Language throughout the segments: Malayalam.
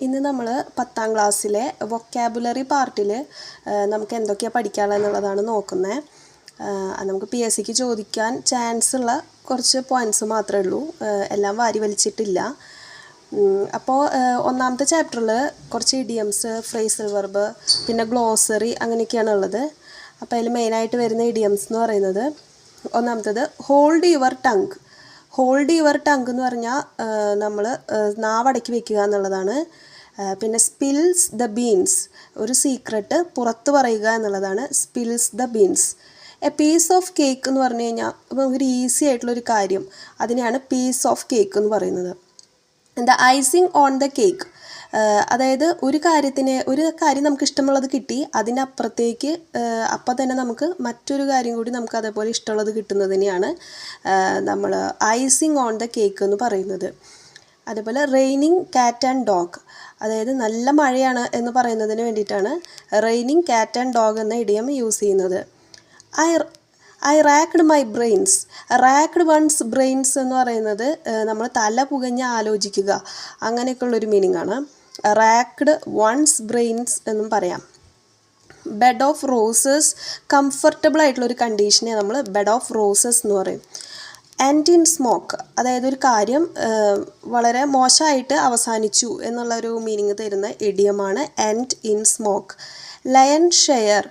ഇന്ന് നമ്മൾ 10ാം ക്ലാസ്സിലെ വൊക്കാബുലറി പാർട്ടിൽ നമുക്ക് എന്തൊക്കെയാണ് പഠിക്കാനുള്ളതെന്നുള്ളതാണ് നോക്കുന്നത്. നമുക്ക് PSCക്ക് ചോദിക്കാൻ ചാൻസ് ഉള്ള കുറച്ച് പോയിൻറ്റ്സ് മാത്രമേ ഉള്ളൂ, എല്ലാം വാരി വലിച്ചിട്ടില്ല. അപ്പോൾ ഒന്നാമത്തെ ചാപ്റ്ററിൽ കുറച്ച് ഇഡിയംസ്, ഫ്രേസൽ വെർബ്, പിന്നെ ഗ്ലോസറി അങ്ങനെയൊക്കെയാണ് ഉള്ളത്. അപ്പോൾ അതിൽ മെയിനായിട്ട് വരുന്ന ഇഡിയംസ് എന്ന് പറയുന്നത് ഒന്നാമത്തേത് hold your tongue. Hold your tongue എന്ന് പറഞ്ഞാൽ നമ്മൾ നാവടക്കി വെക്കുക എന്നുള്ളതാണ്. പിന്നെ സ്പിൽസ് ദ ബീൻസ്, ഒരു സീക്രട്ട് പുറത്ത് പറയുക എന്നുള്ളതാണ് spills the beans. A piece of cake എന്ന് പറഞ്ഞു കഴിഞ്ഞാൽ ഒരു ഈസി ആയിട്ടുള്ളൊരു കാര്യം, അതിനെയാണ് പീസ് ഓഫ് കേക്ക് എന്ന് പറയുന്നത്. The icing on the cake, അതായത് ഒരു കാര്യം നമുക്ക് ഇഷ്ടമുള്ളത് കിട്ടി, അതിനപ്പുറത്തേക്ക് അപ്പം തന്നെ നമുക്ക് മറ്റൊരു കാര്യം കൂടി നമുക്ക് അതേപോലെ ഇഷ്ടമുള്ളത് കിട്ടുന്നതിനെയാണ് നമ്മൾ ഐസിങ് ഓൺ ദ കേക്ക് എന്ന് പറയുന്നത്. അതേപോലെ റെയിനിങ് കാറ്റ് ആൻഡ് ഡോഗ്, അതായത് നല്ല മഴയാണ് എന്ന് പറയുന്നതിന് വേണ്ടിയിട്ടാണ് റെയിനിങ് കാറ്റ് ആൻഡ് ഡോഗ് എന്ന ഇഡിയം യൂസ് ചെയ്യുന്നത്. I racked my brains. Racked one's brains എന്ന് പറയുന്നത് നമ്മൾ തല പുകഞ്ഞ് ആലോചിക്കുക, അങ്ങനെയൊക്കെയുള്ളൊരു മീനിങ് ആണ്. റാക്ക്ഡ് വൺസ് ബ്രെയിൻസ് എന്നും പറയാം. ബെഡ് ഓഫ് റോസസ്, കംഫർട്ടബിൾ ആയിട്ടുള്ളൊരു കണ്ടീഷനെ നമ്മൾ ബെഡ് ഓഫ് റോസസ് എന്ന് പറയും. എൻഡ് ഇൻ സ്മോക്ക്, അതായത് ഒരു കാര്യം വളരെ മോശമായിട്ട് അവസാനിച്ചു എന്നുള്ളൊരു മീനിങ് തരുന്ന ഇഡിയമാണ് end in smoke. Lion share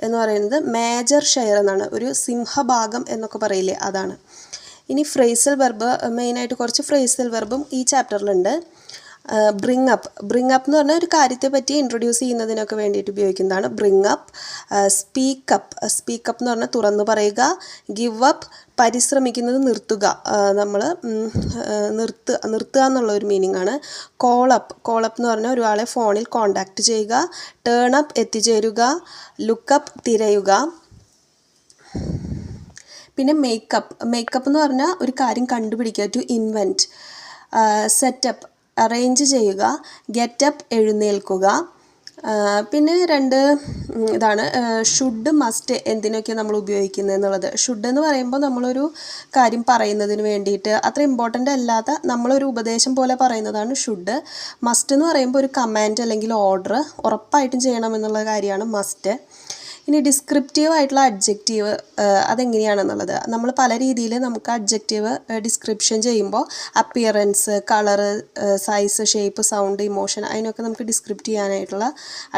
എന്ന് പറയുന്നത് മേജർ ഷെയർ എന്നാണ്, ഒരു സിംഹഭാഗം എന്നൊക്കെ പറയില്ലേ, അതാണ്. ഇനി ഫ്രേസൽ വെർബ്, മെയിനായിട്ട് കുറച്ച് ഫ്രേസൽ വെർബും ഈ ചാപ്റ്ററിലുണ്ട്. ബ്രിങ് അപ്പ് എന്ന് പറഞ്ഞാൽ ഒരു കാര്യത്തെ പറ്റി ഇൻട്രൊഡ്യൂസ് ചെയ്യുന്നതിനൊക്കെ വേണ്ടിയിട്ട് ഉപയോഗിക്കുന്നതാണ് ബ്രിങ് അപ്പ്. സ്പീക്കപ്പ് എന്ന് പറഞ്ഞാൽ തുറന്നു പറയുക. ഗിവ് അപ്പ്, പരിശ്രമിക്കുന്നത് നിർത്തുക, നമ്മൾ നിർത്തുക എന്നുള്ള ഒരു മീനിങ് ആണ്. കോൾ അപ്പ് എന്ന് പറഞ്ഞാൽ ഒരാളെ ഫോണിൽ കോണ്ടാക്റ്റ് ചെയ്യുക. ടേൺ അപ്പ്, എത്തിച്ചേരുക. ലുക്കപ്പ്, തിരയുക. പിന്നെ മേക്കപ്പ് എന്ന് പറഞ്ഞാൽ ഒരു കാര്യം കണ്ടുപിടിക്കുക, ടു ഇൻവെൻറ്റ്. സെറ്റപ്പ്, അറേഞ്ച് ചെയ്യുക. ഗെറ്റപ്പ്, എഴുന്നേൽക്കുക. പിന്നെ ഇതാണ് ഷുഡ്, മസ്റ്റ് എന്തിനൊക്കെ നമ്മൾ ഉപയോഗിക്കുന്നത് എന്നുള്ളത്. ഷുഡ് എന്ന് പറയുമ്പോൾ നമ്മളൊരു കാര്യം പറയുന്നതിന് വേണ്ടിയിട്ട് അത്ര ഇമ്പോർട്ടൻ്റ് അല്ലാത്ത നമ്മളൊരു ഉപദേശം പോലെ പറയുന്നതാണ് ഷുഡ്. മസ്റ്റ് എന്ന് പറയുമ്പോൾ ഒരു കമാൻഡ് അല്ലെങ്കിൽ ഓർഡർ ഉറപ്പായിട്ടും ചെയ്യണം എന്നുള്ള കാര്യമാണ് മസ്റ്റ്. ഇനി ഡിസ്ക്രിപ്റ്റീവ് ആയിട്ടുള്ള അഡ്ജക്റ്റീവ് അതെങ്ങനെയാണെന്നുള്ളത് നമ്മൾ പല രീതിയിൽ നമുക്ക് അഡ്ജക്റ്റീവ് ഡിസ്ക്രിപ്ഷൻ ചെയ്യുമ്പോൾ appearance, colour, size, shape, sound, emotion, അതിനൊക്കെ നമുക്ക് ഡിസ്ക്രിപ്റ്റ് ചെയ്യാനായിട്ടുള്ള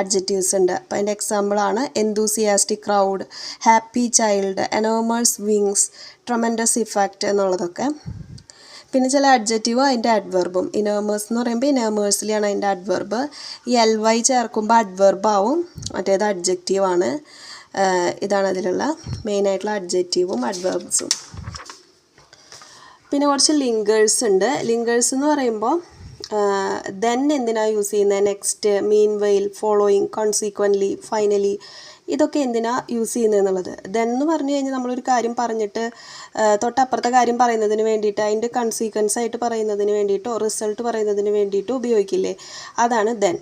അഡ്ജക്റ്റീവ്സ് ഉണ്ട്. അപ്പോൾ അതിൻ്റെ എക്സാമ്പിളാണ് enthusiastic crowd, happy child, enormous wings, tremendous effect എന്നുള്ളതൊക്കെ. പിന്നെ ചില അഡ്ജക്റ്റീവും അതിൻ്റെ അഡ്വർബും. ഇനേമേഴ്സ് എന്ന് പറയുമ്പോൾ ഇനേമേഴ്സിലാണ് അതിൻ്റെ അഡ്വർബ്. ഈ LY ചേർക്കുമ്പോൾ അഡ്വർബ് ആവും, മറ്റേത് അഡ്ജക്റ്റീവാണ്. ഇതാണ് അതിലുള്ള മെയിനായിട്ടുള്ള അഡ്ജക്റ്റീവും അഡ്വർബ്സും. പിന്നെ കുറച്ച് ലിങ്കേഴ്സ് ഉണ്ട്. ലിങ്കേഴ്സ് എന്ന് പറയുമ്പോൾ ദെൻ എന്തിനാണ് യൂസ് ചെയ്യുന്നത്, നെക്സ്റ്റ്, മീൻ വൈൽ, ഫോളോയിങ്, കോൺസിക്വൻ്റ്ലി, ഫൈനലി, ഇതൊക്കെ എന്തിനാണ് യൂസ് ചെയ്യുന്നത് എന്നുള്ളത്. ദെൻ എന്ന് പറഞ്ഞു കഴിഞ്ഞാൽ നമ്മളൊരു കാര്യം പറഞ്ഞിട്ട് തൊട്ടപ്പുറത്തെ കാര്യം പറയുന്നതിന് വേണ്ടിയിട്ട്, അതിൻ്റെ കൺസീക്വൻസ് ആയിട്ട് പറയുന്നതിന് വേണ്ടിയിട്ടോ റിസൾട്ട് പറയുന്നതിന് വേണ്ടിയിട്ടോ ഉപയോഗിക്കില്ലേ, അതാണ് ദെൻ.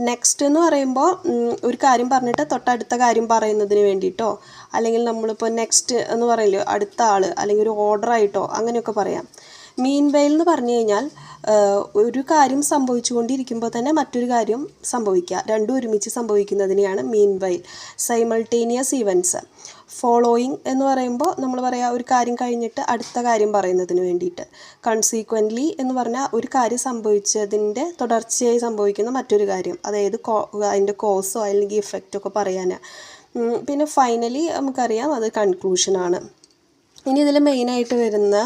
നെക്സ്റ്റ് എന്ന് പറയുമ്പോൾ ഒരു കാര്യം പറഞ്ഞിട്ട് തൊട്ടടുത്ത കാര്യം പറയുന്നതിന് വേണ്ടിയിട്ടോ, അല്ലെങ്കിൽ നമ്മളിപ്പോൾ നെക്സ്റ്റ് എന്ന് പറയില്ലോ, അടുത്ത ആൾ, അല്ലെങ്കിൽ ഒരു ഓർഡറായിട്ടോ അങ്ങനെയൊക്കെ പറയാം. മീൻ വൈൽ എന്ന് പറഞ്ഞു കഴിഞ്ഞാൽ ഒരു കാര്യം സംഭവിച്ചുകൊണ്ടിരിക്കുമ്പോൾ തന്നെ മറ്റൊരു കാര്യം സംഭവിക്കുക, രണ്ടും ഒരുമിച്ച് സംഭവിക്കുന്നതിനെയാണ് മീൻ വൈൽ. Simultaneous events. ഫോളോയിങ് എന്ന് പറയുമ്പോൾ നമ്മൾ പറയാം ഒരു കാര്യം കഴിഞ്ഞിട്ട് അടുത്ത കാര്യം പറയുന്നതിന് വേണ്ടിയിട്ട്. കൺസീക്വൻ്റ്ലി എന്ന് പറഞ്ഞാൽ ഒരു കാര്യം സംഭവിച്ചതിൻ്റെ തുടർച്ചയായി സംഭവിക്കുന്ന മറ്റൊരു കാര്യം, അതായത് അതിൻ്റെ കോസോ അല്ലെങ്കിൽ ഇഫക്റ്റൊക്കെ പറയാനാണ്. പിന്നെ ഫൈനലി നമുക്കറിയാം അത് കൺക്ലൂഷനാണ്. ഇനി ഇതിൽ മെയിനായിട്ട് വരുന്ന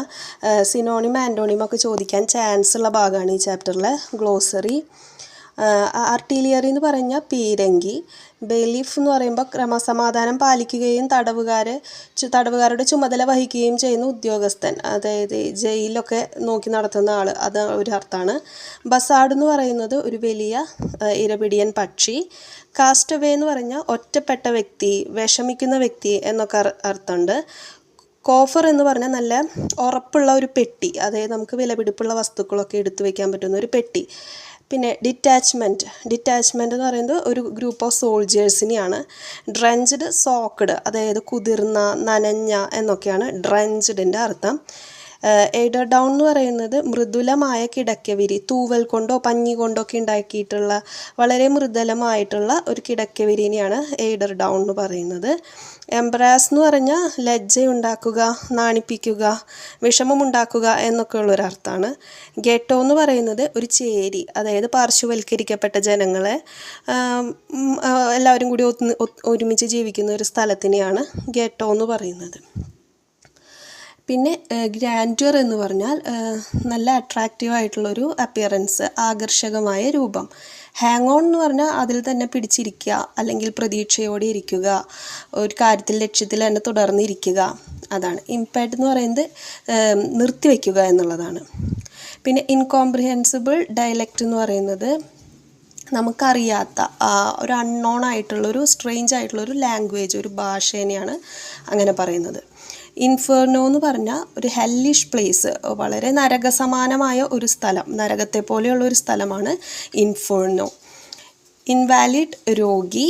സിനോണിം, ആൻറ്റോണിം ഒക്കെ ചോദിക്കാൻ ചാൻസ് ഉള്ള ഭാഗമാണ് ഈ ചാപ്റ്ററിൽ ഗ്ലോസറി. ആർട്ടിലിയറി എന്ന് പറഞ്ഞാൽ പീരങ്കി. ബെയിലീഫ് എന്ന് പറയുമ്പോൾ ക്രമസമാധാനം പാലിക്കുകയും തടവുകാരുടെ ചുമതല വഹിക്കുകയും ചെയ്യുന്ന ഉദ്യോഗസ്ഥൻ, അതായത് ജയിലൊക്കെ നോക്കി നടത്തുന്ന ആൾ, അത് ഒരു അർത്ഥമാണ്. ബസാർഡ് എന്ന് പറയുന്നത് ഒരു വലിയ ഇരപിടിയൻ പക്ഷി. കാസ്റ്റവേ എന്ന് പറഞ്ഞാൽ ഒറ്റപ്പെട്ട വ്യക്തി, വിഷമിക്കുന്ന വ്യക്തി എന്നൊക്കെ അർത്ഥമുണ്ട്. കോഫർ എന്ന് പറഞ്ഞാൽ നല്ല ഉറപ്പുള്ള ഒരു പെട്ടി, അതായത് നമുക്ക് വിലപിടിപ്പുള്ള വസ്തുക്കളൊക്കെ എടുത്തു വയ്ക്കാൻ പറ്റുന്ന ഒരു പെട്ടി. പിന്നെ ഡിറ്റാച്ച്മെൻറ്റ് എന്ന് പറയുന്നത് ഒരു ഗ്രൂപ്പ് ഓഫ് സോൾജേഴ്സിനെയാണ്. ഡ്രഞ്ച്ഡ്, സോക്ക്ഡ്, അതായത് കുതിർന്ന, നനഞ്ഞ എന്നൊക്കെയാണ് ഡ്രഞ്ച്ഡിൻ്റെ അർത്ഥം. എയ്ഡർ ഡൗൺ എന്ന് പറയുന്നത് മൃദുലമായ കിടക്കവിരി, തൂവൽ കൊണ്ടോ പഞ്ഞി കൊണ്ടോ ഒക്കെ ഉണ്ടാക്കിയിട്ടുള്ള വളരെ മൃദുലമായിട്ടുള്ള ഒരു കിടക്കവിരിനെയാണ് എയ്ഡർ ഡൗൺ എന്ന് പറയുന്നത്. എംബ്രാസ് എന്ന് പറഞ്ഞാൽ ലജ്ജയുണ്ടാക്കുക, നാണിപ്പിക്കുക, വിഷമമുണ്ടാക്കുക എന്നൊക്കെയുള്ളൊരർത്ഥമാണ്. ഗെട്ടോ എന്ന് പറയുന്നത് ഒരു ചേരി, അതായത് പാർശ്വവൽക്കരിക്കപ്പെട്ട ജനങ്ങളെ എല്ലാവരും കൂടി ഒരുമിച്ച് ജീവിക്കുന്ന ഒരു സ്ഥലത്തിനെയാണ് ഗെട്ടോ എന്ന് പറയുന്നത്. പിന്നെ ഗ്രാൻഡ്വർ എന്ന് പറഞ്ഞാൽ നല്ല അട്രാക്റ്റീവ് ആയിട്ടുള്ളൊരു അപ്പിയറൻസ്, ആകർഷകമായ രൂപം. ഹാങ് ഓൺ എന്ന് പറഞ്ഞാൽ അതിൽ തന്നെ പിടിച്ചിരിക്കുക, അല്ലെങ്കിൽ പ്രതീക്ഷയോടെ ഇരിക്കുക, ഒരു കാര്യത്തിൽ ലക്ഷ്യത്തിൽ തന്നെ തുടർന്നിരിക്കുക, അതാണ്. ഇംപാക്റ്റ് എന്ന് പറയുന്നത് നിർത്തിവെക്കുക എന്നുള്ളതാണ്. പിന്നെ ഇൻകോംപ്രിഹെൻസിബിൾ ഡയലക്റ്റ് എന്ന് പറയുന്നത് നമുക്കറിയാത്ത ഒരു അൺനോൺ ആയിട്ടുള്ളൊരു സ്ട്രേഞ്ച് ആയിട്ടുള്ളൊരു ലാംഗ്വേജ്, ഒരു ഭാഷേനെയാണ് അങ്ങനെ പറയുന്നത്. ഇൻഫെർനോ എന്ന് പറഞ്ഞാൽ ഒരു ഹെല്ലിഷ് പ്ലേസ്, വളരെ നരകസമാനമായ ഒരു സ്ഥലം, നരകത്തെ പോലെയുള്ള ഒരു സ്ഥലമാണ് ഇൻഫെർനോ. ഇൻവാലിഡ് രോഗി.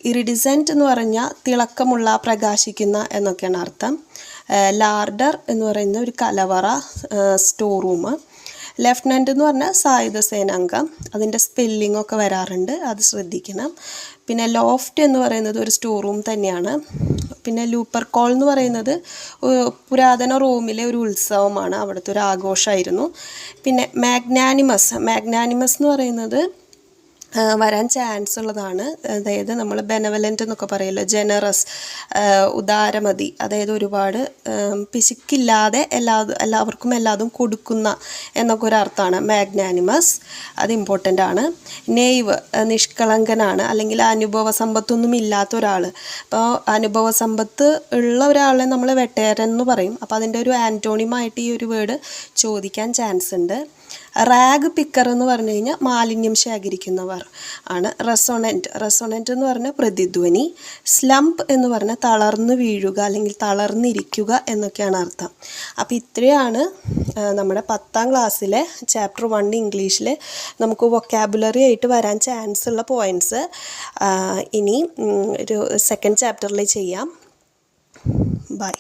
ഇറിഡിസെൻറ്റ് എന്ന് പറഞ്ഞാൽ തിളക്കമുള്ള, പ്രകാശിക്കുന്ന എന്നൊക്കെയാണ് അർത്ഥം. ലാർഡർ എന്ന് പറയുന്ന ഒരു കലവറ, സ്റ്റോർ റൂം. ലെഫ്റ്റനൻ്റ് എന്ന് പറഞ്ഞാൽ സായുധ സേനാംഗം, അതിൻ്റെ സ്പെല്ലിംഗ് ഒക്കെ വരാറുണ്ട്, അത് ശ്രദ്ധിക്കണം. പിന്നെ ലോഫ്റ്റ് എന്ന് പറയുന്നത് ഒരു സ്റ്റോർ റൂം തന്നെയാണ്. പിന്നെ ലൂപ്പർകോൾ എന്ന് പറയുന്നത് പുരാതന റോമിലെ ഒരു ഉത്സവമാണ്, അവിടുത്തെ ഒരു ആഘോഷമായിരുന്നു. പിന്നെ മാഗ്നാനിമസ് എന്ന് പറയുന്നത് വരാൻ ചാൻസ് ഉള്ളതാണ്. അതായത് നമ്മൾ ബെനവലൻ്റ് എന്നൊക്കെ പറയുമല്ലോ, ജനറസ്, ഉദാരമതി, അതായത് ഒരുപാട് പിശുക്കില്ലാതെ എല്ലാവർക്കും എല്ലാതും കൊടുക്കുന്ന എന്നൊക്കെ ഒരു അർത്ഥമാണ് മാഗ്നാനിമസ്, അത് ഇമ്പോർട്ടൻ്റ് ആണ്. നെയ്വ്, നിഷ്കളങ്കനാണ്, അല്ലെങ്കിൽ അനുഭവ സമ്പത്തൊന്നും ഇല്ലാത്ത ഒരാൾ. അപ്പോൾ അനുഭവ സമ്പത്ത് ഉള്ള ഒരാളെ നമ്മൾ വെട്ടേരൻ എന്ന് പറയും. അപ്പോൾ അതിൻ്റെ ഒരു ആൻറ്റോണിമായിട്ട് ഈ ഒരു വേർഡ് ചോദിക്കാൻ ചാൻസ് ഉണ്ട്. റാഗ് പിക്കർ എന്ന് പറഞ്ഞു കഴിഞ്ഞാൽ മാലിന്യം ശേഖരിക്കുന്നവർ ആണ്. റെസൊണൻറ്റ് എന്ന് പറഞ്ഞാൽ പ്രതിധ്വനി. സ്ലംപ് എന്ന് പറഞ്ഞാൽ തളർന്നു വീഴുക, അല്ലെങ്കിൽ തളർന്നിരിക്കുക എന്നൊക്കെയാണ് അർത്ഥം. അപ്പോൾ ഇത്രയാണ് നമ്മുടെ 10ാം ക്ലാസ്സിലെ ചാപ്റ്റർ 1 ഇംഗ്ലീഷിൽ നമുക്ക് വൊക്കാബുലറി ആയിട്ട് വരാൻ ചാൻസ് ഉള്ള പോയിൻറ്റ്സ്. ഇനി ഒരു സെക്കൻഡ് ചാപ്റ്ററിൽ ചെയ്യാം. ബൈ.